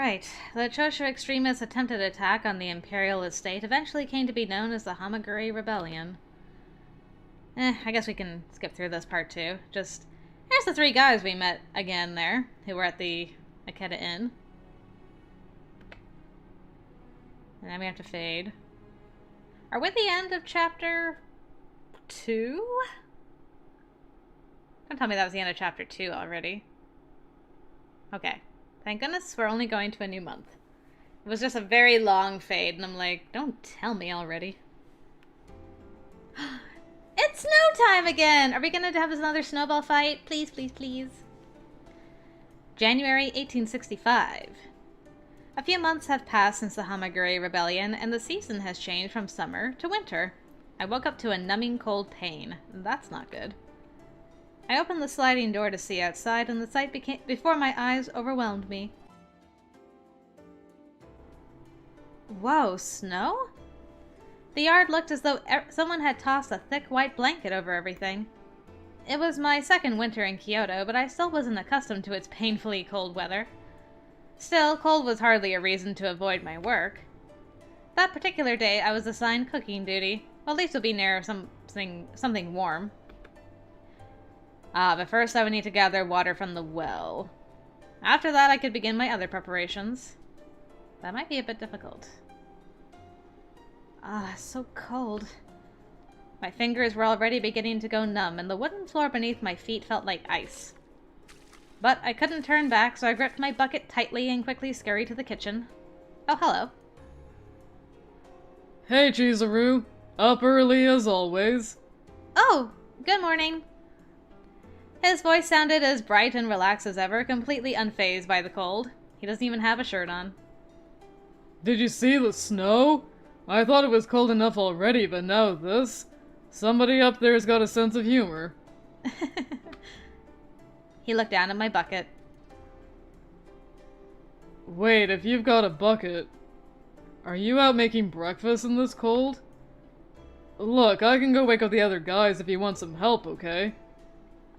Right. The Choshu extremists' attempted attack on the imperial estate eventually came to be known as the Hamaguri Rebellion. I guess we can skip through this part too. Just, here's the three guys we met again there, who were at the Akeda Inn. And then we have to fade. Are we at the end of chapter 2? Don't tell me that was the end of chapter 2 already. Okay. Thank goodness we're only going to a new month. It was just a very long fade, and I'm like, don't tell me already. It's snow time again! Are we gonna have another snowball fight? Please, please, please. January 1865. A few months have passed since the Hamaguri Rebellion, and the season has changed from summer to winter. I woke up to a numbing cold pain. That's not good. I opened the sliding door to see outside, and the sight before my eyes overwhelmed me. Whoa, snow? The yard looked as though someone had tossed a thick white blanket over everything. It was my second winter in Kyoto, but I still wasn't accustomed to its painfully cold weather. Still, cold was hardly a reason to avoid my work. That particular day, I was assigned cooking duty. Well, at least it'll be near something warm. But first I would need to gather water from the well. After that, I could begin my other preparations. That might be a bit difficult. So cold. My fingers were already beginning to go numb, and the wooden floor beneath my feet felt like ice. But I couldn't turn back, so I gripped my bucket tightly and quickly scurried to the kitchen. Oh, hello. Hey, Chizuru. Up early as always. Oh, good morning. His voice sounded as bright and relaxed as ever, completely unfazed by the cold. He doesn't even have a shirt on. Did you see the snow? I thought it was cold enough already, but now this? Somebody up there's got a sense of humor. He looked down at my bucket. Wait, if you've got a bucket, are you out making breakfast in this cold? Look, I can go wake up the other guys if you want some help, okay?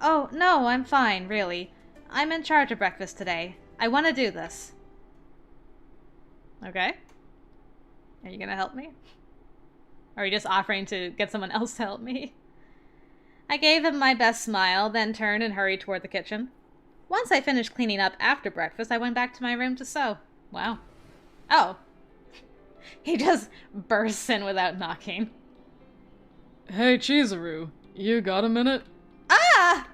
Oh, no, I'm fine, really. I'm in charge of breakfast today. I want to do this. Okay. Are you gonna help me? Or are you just offering to get someone else to help me? I gave him my best smile, then turned and hurried toward the kitchen. Once I finished cleaning up after breakfast, I went back to my room to sew. Wow. Oh. He just bursts in without knocking. Hey, Chizuru, you got a minute? Ah!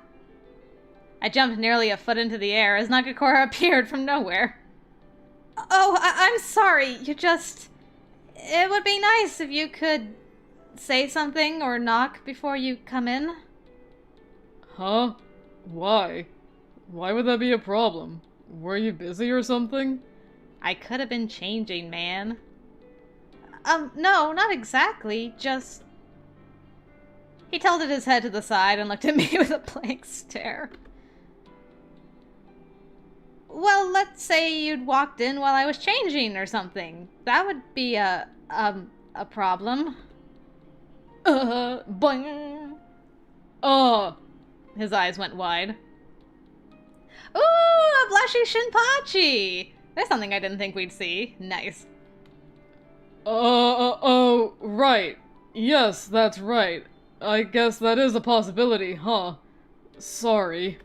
I jumped nearly a foot into the air as Nagakura appeared from nowhere. Oh, I'm sorry. It would be nice if you could say something or knock before you come in. Huh? Why? Why would that be a problem? Were you busy or something? I could have been changing, man. No, not exactly. Just... He tilted his head to the side and looked at me with a blank stare. Well, let's say you'd walked in while I was changing or something. That would be a problem. Boing. His eyes went wide. Ooh, a blushy Shinpachi! There's something I didn't think we'd see. Nice. Oh, right. Yes, that's right. I guess that is a possibility, huh? Sorry.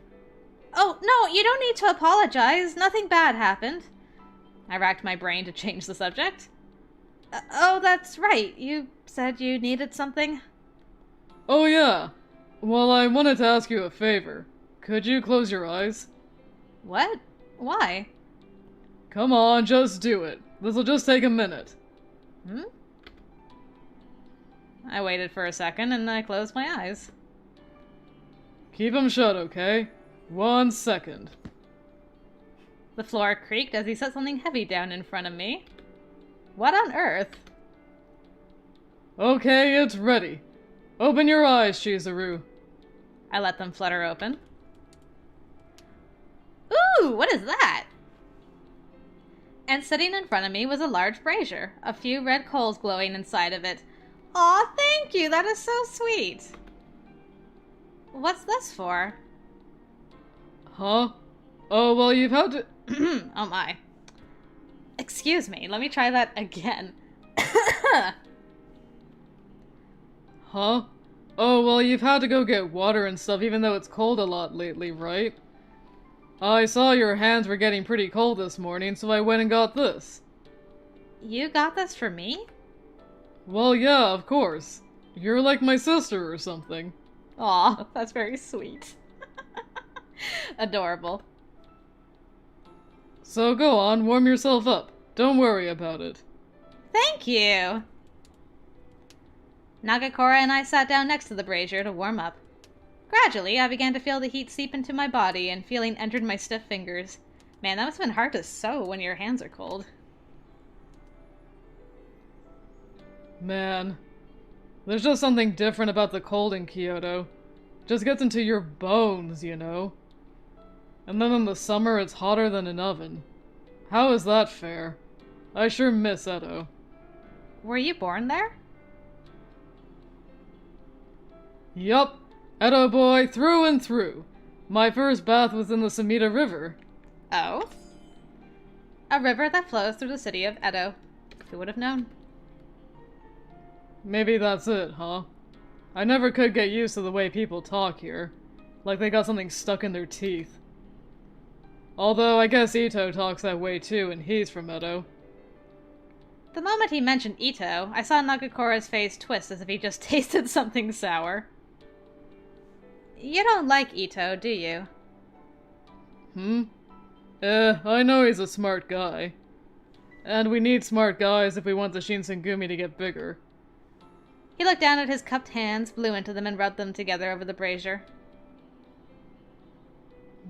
Oh, no, you don't need to apologize. Nothing bad happened. I racked my brain to change the subject. Oh, that's right. You said you needed something? Oh, yeah. Well, I wanted to ask you a favor. Could you close your eyes? What? Why? Come on, just do it. This'll just take a minute. I waited for a second and I closed my eyes. Keep them shut, okay? 1 second. The floor creaked as he set something heavy down in front of me. What on earth? Okay, it's ready. Open your eyes, Chizuru. I let them flutter open. Ooh, what is that? And sitting in front of me was a large brazier, a few red coals glowing inside of it. Aw, thank you, that is so sweet. What's this for? Huh? Oh, well, you've had to... Oh my. Excuse me, let me try that again. Huh? Oh, well, you've had to go get water and stuff even though it's cold a lot lately, right? I saw your hands were getting pretty cold this morning, so I went and got this. You got this for me? Well, yeah, of course. You're like my sister or something. Aw, that's very sweet. Adorable. So go on, warm yourself up. Don't worry about it. Thank you! Nagakura and I sat down next to the brazier to warm up. Gradually, I began to feel the heat seep into my body, and feeling entered my stiff fingers. Man, that must have been hard to sew when your hands are cold. Man, there's just something different about the cold in Kyoto. Just gets into your bones, you know? And then in the summer, it's hotter than an oven. How is that fair? I sure miss Edo. Were you born there? Yup, Edo boy through and through. My first bath was in the Sumida River. Oh? A river that flows through the city of Edo. Who would have known? Maybe that's it, huh? I never could get used to the way people talk here. Like they got something stuck in their teeth. Although, I guess Ito talks that way too, and he's from Edo. The moment he mentioned Ito, I saw Nagakura's face twist as if he just tasted something sour. You don't like Ito, do you? I know he's a smart guy. And we need smart guys if we want the Shinsengumi to get bigger. He looked down at his cupped hands, blew into them, and rubbed them together over the brazier.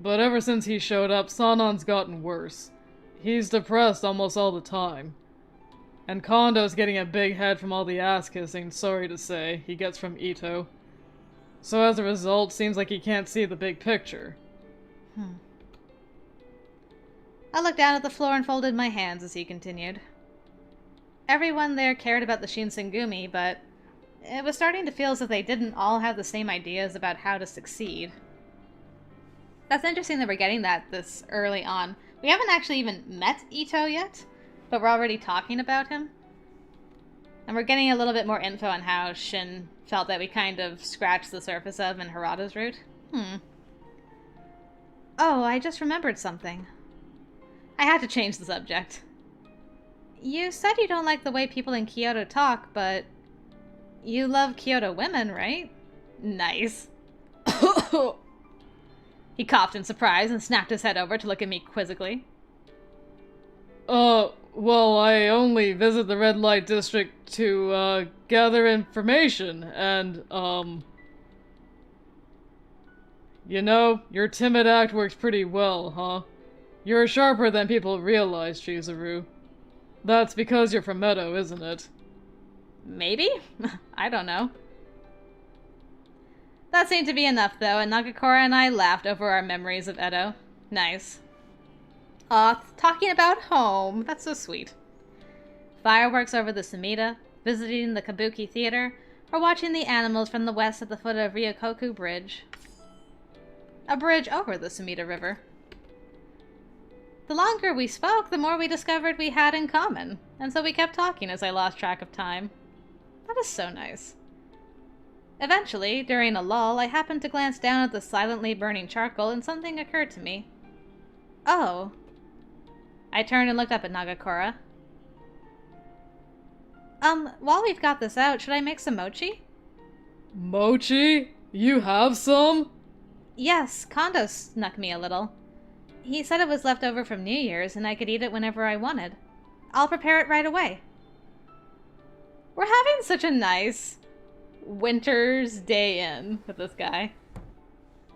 But ever since he showed up, Sanon's gotten worse. He's depressed almost all the time. And Kondo's getting a big head from all the ass-kissing, sorry to say, he gets from Ito. So as a result, seems like he can't see the big picture. I looked down at the floor and folded my hands as he continued. Everyone there cared about the Shinsengumi, but it was starting to feel as if they didn't all have the same ideas about how to succeed. That's interesting that we're getting that this early on. We haven't actually even met Ito yet, but we're already talking about him. And we're getting a little bit more info on how Shin felt that we kind of scratched the surface of in Harada's route. Oh, I just remembered something. I had to change the subject. You said you don't like the way people in Kyoto talk, but you love Kyoto women, right? Nice. He coughed in surprise and snapped his head over to look at me quizzically. Well, I only visit the red light district to, gather information, and, you know, your timid act works pretty well, huh? You're sharper than people realize, Chizuru. That's because you're from Edo, isn't it? Maybe? I don't know. That seemed to be enough, though, and Nagakura and I laughed over our memories of Edo. Nice. Aw, talking about home. That's so sweet. Fireworks over the Sumida, visiting the Kabuki Theater, or watching the animals from the west at the foot of Ryokoku Bridge. A bridge over the Sumida River. The longer we spoke, the more we discovered we had in common, and so we kept talking as I lost track of time. That is so nice. Eventually, during a lull, I happened to glance down at the silently burning charcoal, and something occurred to me. Oh. I turned and looked up at Nagakura. While we've got this out, should I make some mochi? Mochi? You have some? Yes, Kondo snuck me a little. He said it was left over from New Year's, and I could eat it whenever I wanted. I'll prepare it right away. We're having such a nice winter's day in with this guy.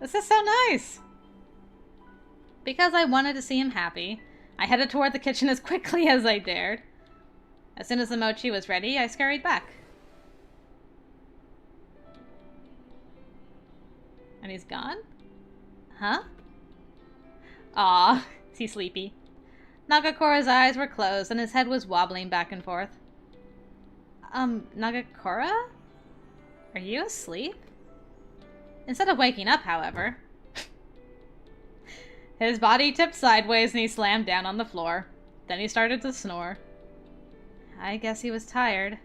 This is so nice. Because I wanted to see him happy, I headed toward the kitchen as quickly as I dared. As soon as the mochi was ready, I scurried back. And he's gone? Huh? Aw, is he sleepy? Nagakura's eyes were closed and his head was wobbling back and forth. Nagakura? Are you asleep? Instead of waking up, however, his body tipped sideways and he slammed down on the floor. Then he started to snore. I guess he was tired.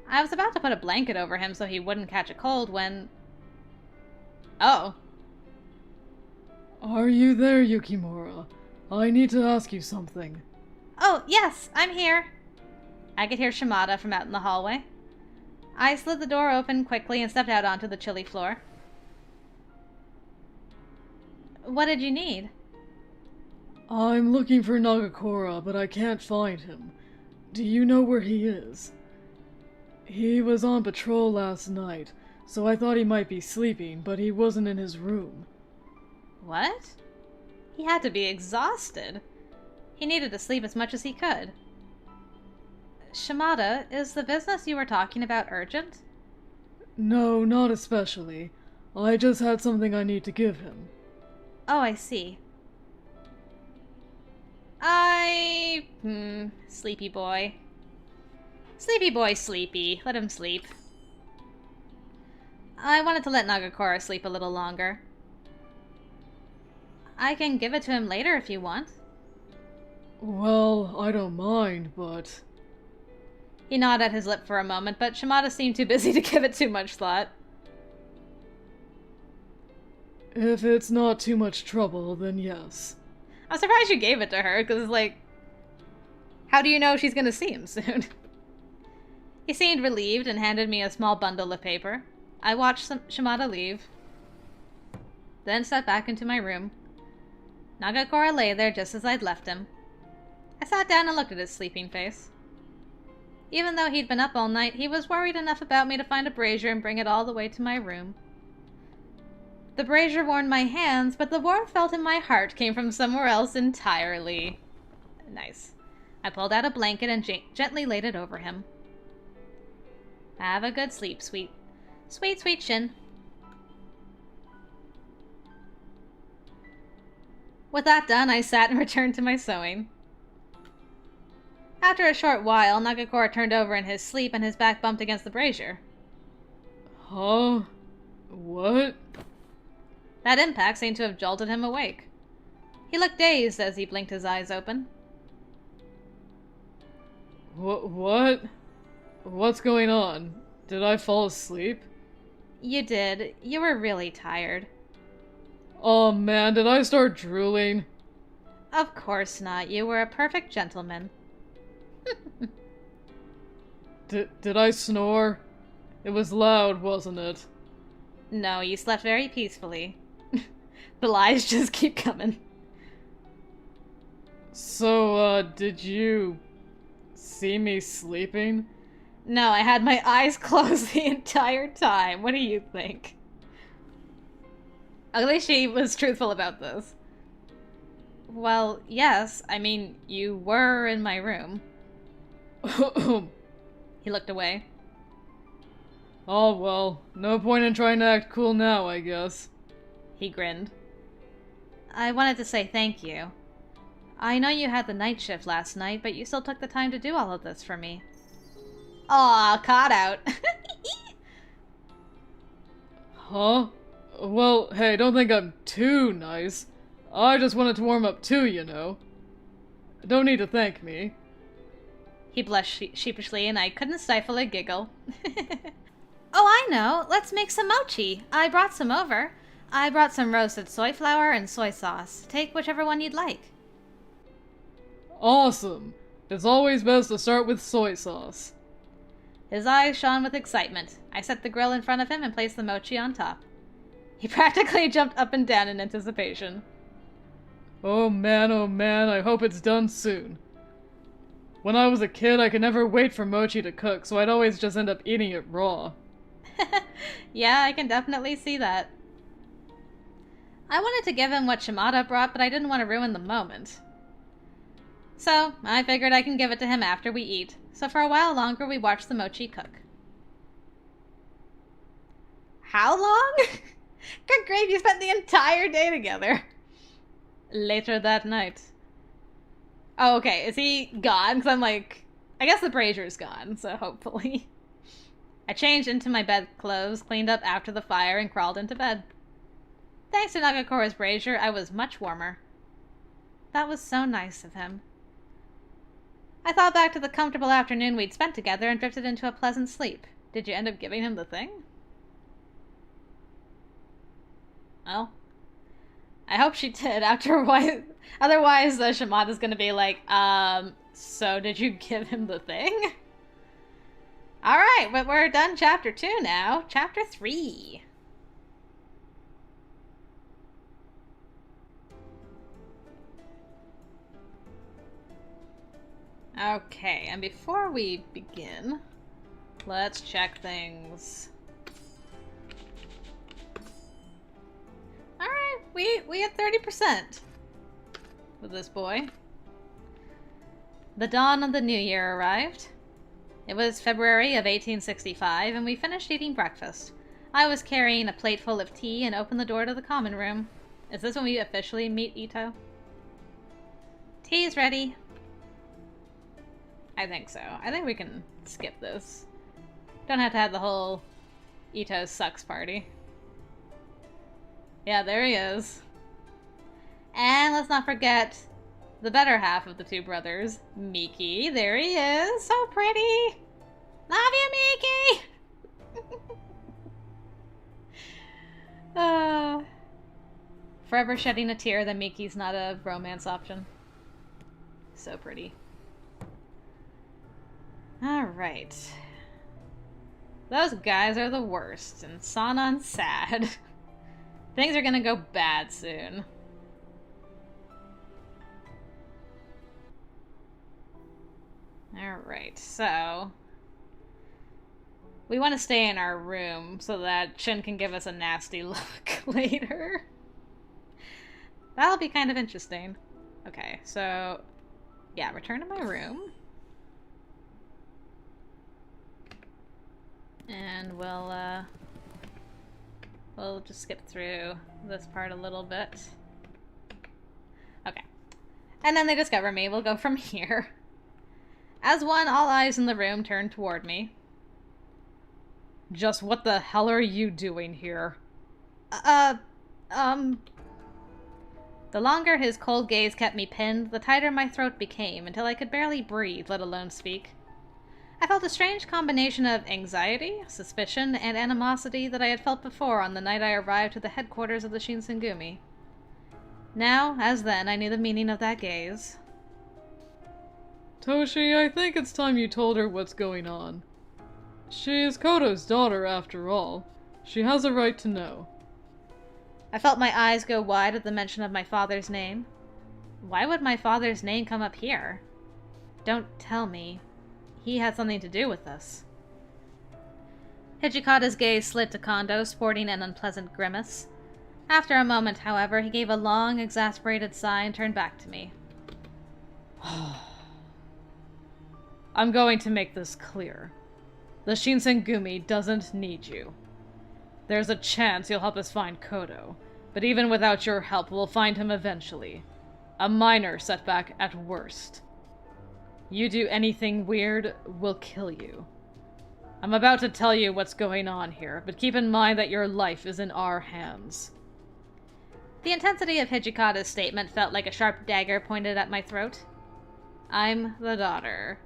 I was about to put a blanket over him so he wouldn't catch a cold when... Oh. Are you there, Yukimura? I need to ask you something. Oh, yes, I'm here. I could hear Shimada from out in the hallway. I slid the door open quickly and stepped out onto the chilly floor. What did you need? I'm looking for Nagakura, but I can't find him. Do you know where he is? He was on patrol last night, so I thought he might be sleeping, but he wasn't in his room. What? He had to be exhausted. He needed to sleep as much as he could. Shimada, is the business you were talking about urgent? No, not especially. I just had something I need to give him. Oh, I see. Sleepy boy. Sleepy boy, sleepy. Let him sleep. I wanted to let Nagakura sleep a little longer. I can give it to him later if you want. Well, I don't mind, but... He gnawed at his lip for a moment, but Shimada seemed too busy to give it too much thought. If it's not too much trouble, then yes. I'm surprised you gave it to her, because, like, how do you know she's gonna see him soon? He seemed relieved and handed me a small bundle of paper. I watched Shimada leave, then stepped back into my room. Nagakura lay there just as I'd left him. I sat down and looked at his sleeping face. Even though he'd been up all night, he was worried enough about me to find a brazier and bring it all the way to my room. The brazier warmed my hands, but the warmth felt in my heart came from somewhere else entirely. Nice. I pulled out a blanket and gently laid it over him. Have a good sleep, sweet Shin. With that done, I sat and returned to my sewing. After a short while, Nagakura turned over in his sleep and his back bumped against the brazier. Huh? What? That impact seemed to have jolted him awake. He looked dazed as he blinked his eyes open. What? What's going on? Did I fall asleep? You did. You were really tired. Oh man, did I start drooling? Of course not. You were a perfect gentleman. Did I snore? It was loud, wasn't it? No, you slept very peacefully. The lies just keep coming. So, did you see me sleeping? No, I had my eyes closed the entire time. What do you think? At least she was truthful about this. Well, yes. I mean, you were in my room. He looked away. Oh well, no point in trying to act cool now, I guess. He grinned. I wanted to say thank you. I know you had the night shift last night, but you still took the time to do all of this for me. Aw, caught out. Huh? Well, hey, don't think I'm too nice. I just wanted to warm up too, you know. Don't need to thank me. He blushed sheepishly, and I couldn't stifle a giggle. Oh, I know. Let's make some mochi. I brought some over. I brought some roasted soy flour and soy sauce. Take whichever one you'd like. Awesome. It's always best to start with soy sauce. His eyes shone with excitement. I set the grill in front of him and placed the mochi on top. He practically jumped up and down in anticipation. Oh man, I hope it's done soon. When I was a kid, I could never wait for mochi to cook, so I'd always just end up eating it raw. Yeah, I can definitely see that. I wanted to give him what Shimada brought, but I didn't want to ruin the moment. So, I figured I can give it to him after we eat. So for a while longer, we watched the mochi cook. How long? Good grief, you spent the entire day together. Later that night. Oh, okay. Is he gone? Because I'm like, I guess the brazier's gone, so hopefully. I changed into my bed clothes, cleaned up after the fire, and crawled into bed. Thanks to Nagakura's brazier, I was much warmer. That was so nice of him. I thought back to the comfortable afternoon we'd spent together and drifted into a pleasant sleep. Did you end up giving him the thing? Well, I hope she did. Otherwise, Shimada's gonna be like, so did you give him the thing? Alright, but we're done chapter 2 now. Chapter 3. Okay, and before we begin, let's check things. Alright, we had 30% with this boy. The dawn of the new year arrived. It was February of 1865, and we finished eating breakfast. I was carrying a plate full of tea and opened the door to the common room. Is this when we officially meet Ito? Tea's ready. I think so. I think we can skip this. Don't have to have the whole Ito sucks party. Yeah, there he is. And let's not forget the better half of the two brothers, Miki. There he is. So pretty. Love you, Miki. Forever shedding a tear that Miki's not a romance option. So pretty. Alright. Those guys are the worst, and Sanon's sad. Things are gonna go bad soon. Alright, so we want to stay in our room so that Shin can give us a nasty look later. That'll be kind of interesting. Okay, so yeah, return to my room. And we'll just skip through this part a little bit. Okay. And then they discover me. We'll go from here. As one, all eyes in the room turned toward me. Just what the hell are you doing here? The longer his cold gaze kept me pinned, the tighter my throat became, until I could barely breathe, let alone speak. I felt a strange combination of anxiety, suspicion, and animosity that I had felt before on the night I arrived at the headquarters of the Shinsengumi. Now, as then, I knew the meaning of that gaze. Toshi, I think it's time you told her what's going on. She is Koto's daughter, after all. She has a right to know. I felt my eyes go wide at the mention of my father's name. Why would my father's name come up here? Don't tell me he had something to do with this. Hijikata's gaze slid to Kondo, sporting an unpleasant grimace. After a moment, however, he gave a long, exasperated sigh and turned back to me. I'm going to make this clear. The Shinsengumi doesn't need you. There's a chance you'll help us find Koto, but even without your help, we'll find him eventually. A minor setback at worst. You do anything weird, we'll kill you. I'm about to tell you what's going on here, but keep in mind that your life is in our hands. The intensity of Hijikata's statement felt like a sharp dagger pointed at my throat. I'm the daughter.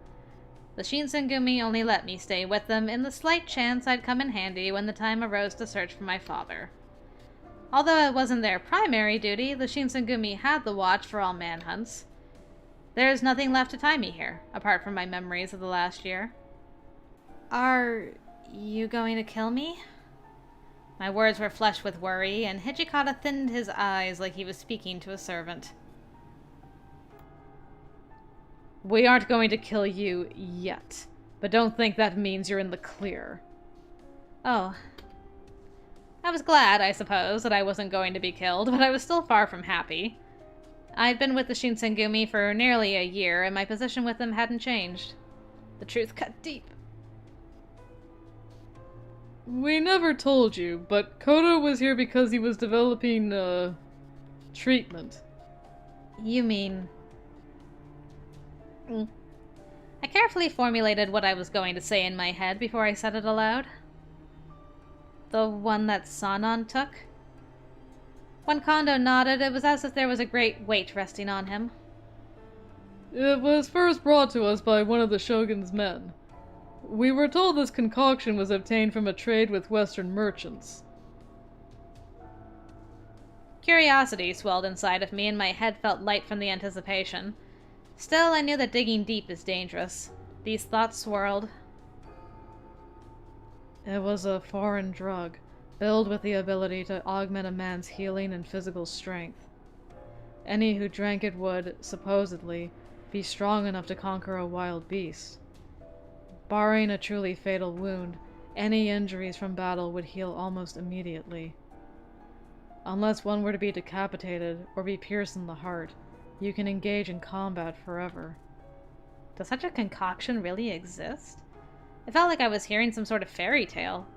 The Shinsengumi only let me stay with them in the slight chance I'd come in handy when the time arose to search for my father. Although it wasn't their primary duty, the Shinsengumi had the watch for all manhunts. There's nothing left to tie me here, apart from my memories of the last year. Are you going to kill me? My words were flushed with worry, and Hijikata thinned his eyes like he was speaking to a servant. We aren't going to kill you yet, but don't think that means you're in the clear. Oh. I was glad, I suppose, that I wasn't going to be killed, but I was still far from happy. I'd been with the Shinsengumi for nearly a year, and my position with them hadn't changed. The truth cut deep. We never told you, but Koto was here because he was developing, treatment. You mean... I carefully formulated what I was going to say in my head before I said it aloud. The one that Sanon took? When Kondo nodded, it was as if there was a great weight resting on him. It was first brought to us by one of the Shogun's men. We were told this concoction was obtained from a trade with Western merchants. Curiosity swelled inside of me, and my head felt light from the anticipation. Still, I knew that digging deep is dangerous. These thoughts swirled. It was a foreign drug, filled with the ability to augment a man's healing and physical strength. Any who drank it would, supposedly, be strong enough to conquer a wild beast. Barring a truly fatal wound, any injuries from battle would heal almost immediately. Unless one were to be decapitated or be pierced in the heart, you can engage in combat forever. Does such a concoction really exist? It felt like I was hearing some sort of fairy tale.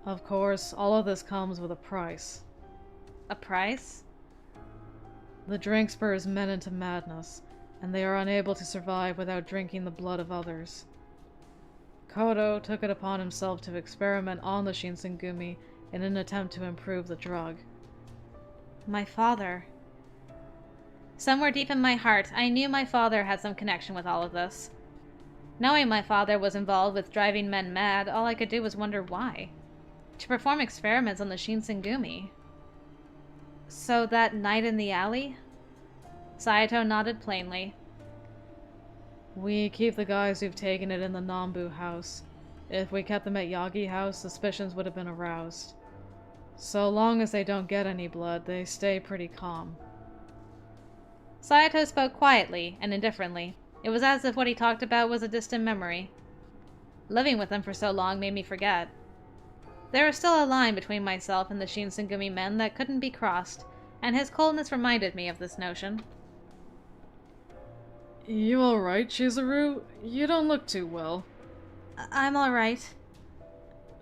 Of course, all of this comes with a price. A price? The drink spurs men into madness, and they are unable to survive without drinking the blood of others. Kyoto took it upon himself to experiment on the Shinsengumi in an attempt to improve the drug. My father. Somewhere deep in my heart, I knew my father had some connection with all of this. Knowing my father was involved with driving men mad, all I could do was wonder why. To perform experiments on the Shinsengumi. So that night in the alley? Saito nodded plainly. We keep the guys who've taken it in the Nambu house. If we kept them at Yagi house, suspicions would have been aroused. So long as they don't get any blood, they stay pretty calm. Saito spoke quietly and indifferently. It was as if what he talked about was a distant memory. Living with him for so long made me forget. There was still a line between myself and the Shinsengumi men that couldn't be crossed, and his coldness reminded me of this notion. You alright, Chizuru? You don't look too well. I'm alright.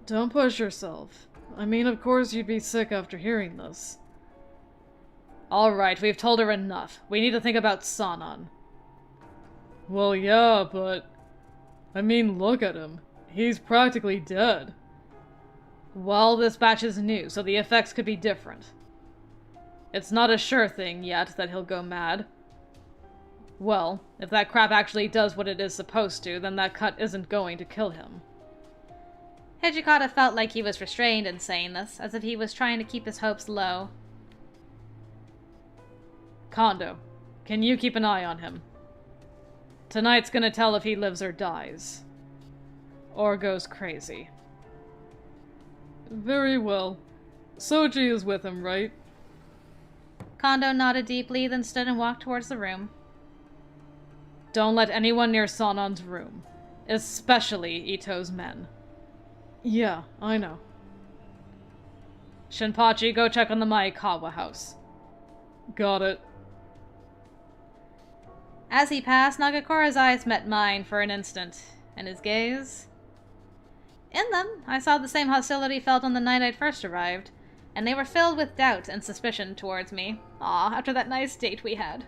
Don't push yourself. I mean, of course you'd be sick after hearing this. Alright, we've told her enough. We need to think about Sanan. Well, yeah, but... I mean, look at him. He's practically dead. Well, this batch is new, so the effects could be different. It's not a sure thing yet that he'll go mad. Well, if that crap actually does what it is supposed to, then that cut isn't going to kill him. Hijikata felt like he was restrained in saying this, as if he was trying to keep his hopes low. Kondo, can you keep an eye on him? Tonight's gonna tell if he lives or dies. Or goes crazy. Very well. Soji is with him, right? Kondo nodded deeply, then stood and walked towards the room. Don't let anyone near Sanon's room. Especially Ito's men. Yeah, I know. Shinpachi, go check on the Maekawa house. Got it. As he passed, Nagakura's eyes met mine for an instant, and his gaze... In them, I saw the same hostility felt on the night I'd first arrived, and they were filled with doubt and suspicion towards me. After that nice date we had.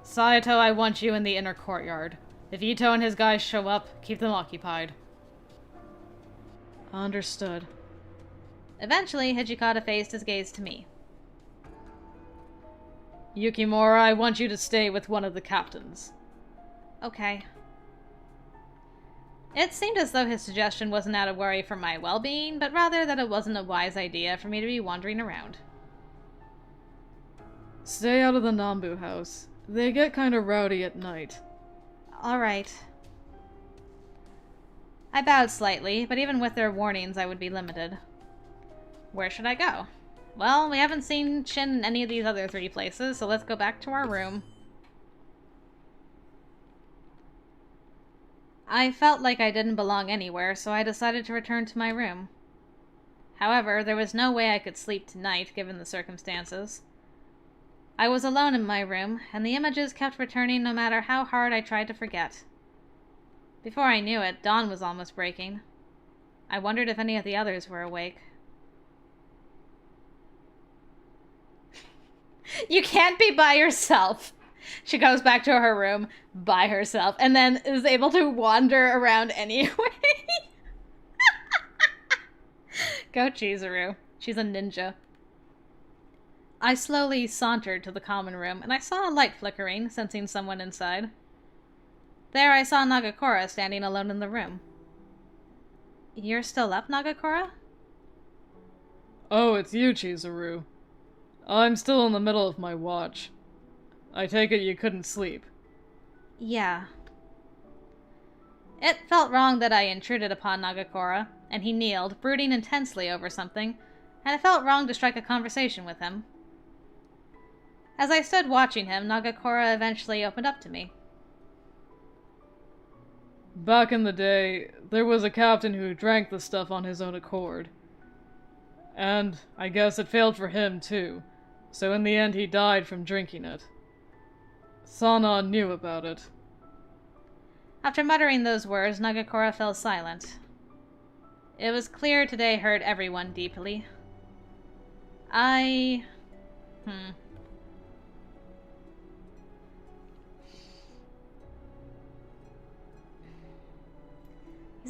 Saito, I want you in the inner courtyard. If Ito and his guys show up, keep them occupied. Understood. Eventually, Hijikata faced his gaze to me. Yukimura, I want you to stay with one of the captains. Okay. It seemed as though his suggestion wasn't out of worry for my well-being, but rather that it wasn't a wise idea for me to be wandering around. Stay out of the Nambu house. They get kinda rowdy at night. Alright. I bowed slightly, but even with their warnings I would be limited. Where should I go? Well, we haven't seen Shin in any of these other 3 places, so let's go back to our room. I felt like I didn't belong anywhere, so I decided to return to my room. However, there was no way I could sleep tonight, given the circumstances. I was alone in my room, and the images kept returning no matter how hard I tried to forget. Before I knew it, dawn was almost breaking. I wondered if any of the others were awake. You can't be by yourself! She goes back to her room by herself, and then is able to wander around anyway. Go Chizuru. She's a ninja. I slowly sauntered to the common room, and I saw a light flickering, sensing someone inside. There I saw Nagakura standing alone in the room. You're still up, Nagakura? Oh, it's you, Chizuru. I'm still in the middle of my watch. I take it you couldn't sleep. Yeah. It felt wrong that I intruded upon Nagakura, and he kneeled, brooding intensely over something, and it felt wrong to strike a conversation with him. As I stood watching him, Nagakura eventually opened up to me. Back in the day, there was a captain who drank the stuff on his own accord. And I guess it failed for him, too. So in the end he died from drinking it. Sanan knew about it. After muttering those words, Nagakura fell silent. It was clear today hurt everyone deeply. He's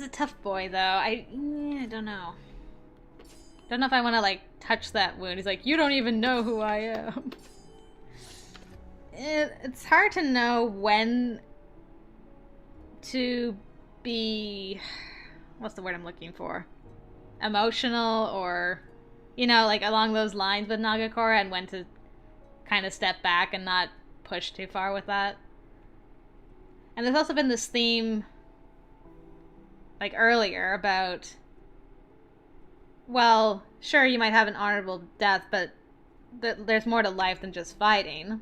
a tough boy, though. I don't know. Don't know if I want to, like, touch that wound. He's like, you don't even know who I am. It's hard to know when to be... What's the word I'm looking for? Emotional or, you know, like, along those lines with Nagakura, and when to kind of step back and not push too far with that. And there's also been this theme, like, earlier about... Well, sure, you might have an honorable death, but there's more to life than just fighting.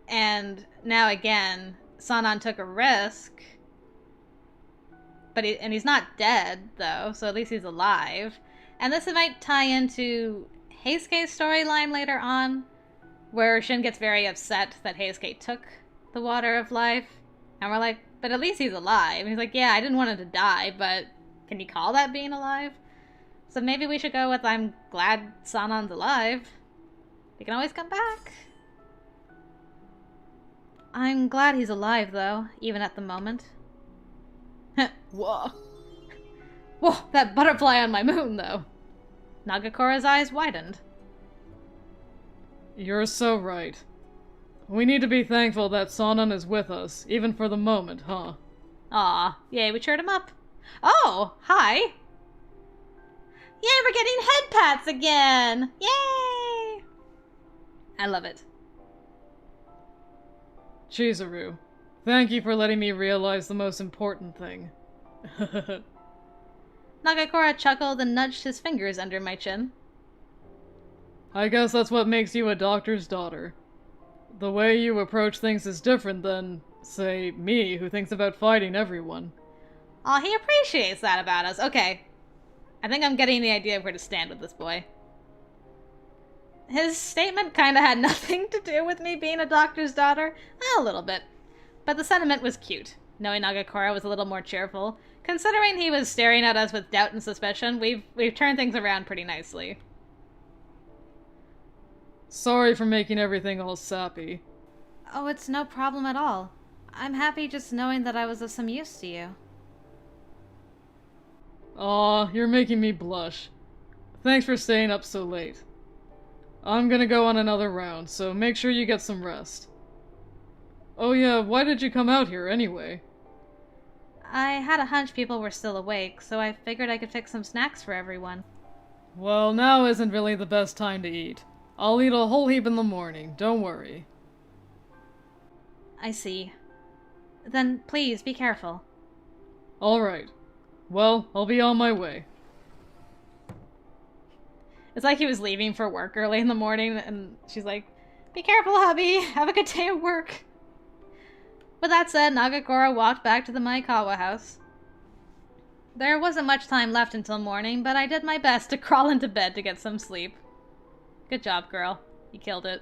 And now again, Sanan took a risk, but he's not dead, though, so at least he's alive. And this might tie into Heisuke's storyline later on, where Shin gets very upset that Heisuke took the water of life. And we're like, but at least he's alive. And he's like, yeah, I didn't want him to die, but... Can you call that being alive? So maybe we should go with I'm glad Sanan's alive. He can always come back. I'm glad he's alive, though, even at the moment. Whoa. Whoa, that butterfly on my moon, though. Nagakura's eyes widened. You're so right. We need to be thankful that Sanan is with us, even for the moment, huh? Aw, yay, we cheered him up. Oh, hi. Yay, we're getting head pats again. Yay. I love it. Chizuru, thank you for letting me realize the most important thing. Nagakura chuckled and nudged his fingers under my chin. I guess that's what makes you a doctor's daughter. The way you approach things is different than, say, me, who thinks about fighting everyone. Aw, he appreciates that about us. Okay. I think I'm getting the idea of where to stand with this boy. His statement kinda had nothing to do with me being a doctor's daughter. A little bit. But the sentiment was cute. Knowing Nagakura was a little more cheerful. Considering he was staring at us with doubt and suspicion, we've turned things around pretty nicely. Sorry for making everything all sappy. Oh, it's no problem at all. I'm happy just knowing that I was of some use to you. Aw, you're making me blush. Thanks for staying up so late. I'm gonna go on another round, so make sure you get some rest. Oh yeah, why did you come out here anyway? I had a hunch people were still awake, so I figured I could fix some snacks for everyone. Well, now isn't really the best time to eat. I'll eat a whole heap in the morning, don't worry. I see. Then please, be careful. Alright. Well, I'll be on my way. It's like he was leaving for work early in the morning, and she's like, be careful, hubby. Have a good day at work. With that said, Nagakura walked back to the Maekawa house. There wasn't much time left until morning, but I did my best to crawl into bed to get some sleep. Good job, girl. You killed it.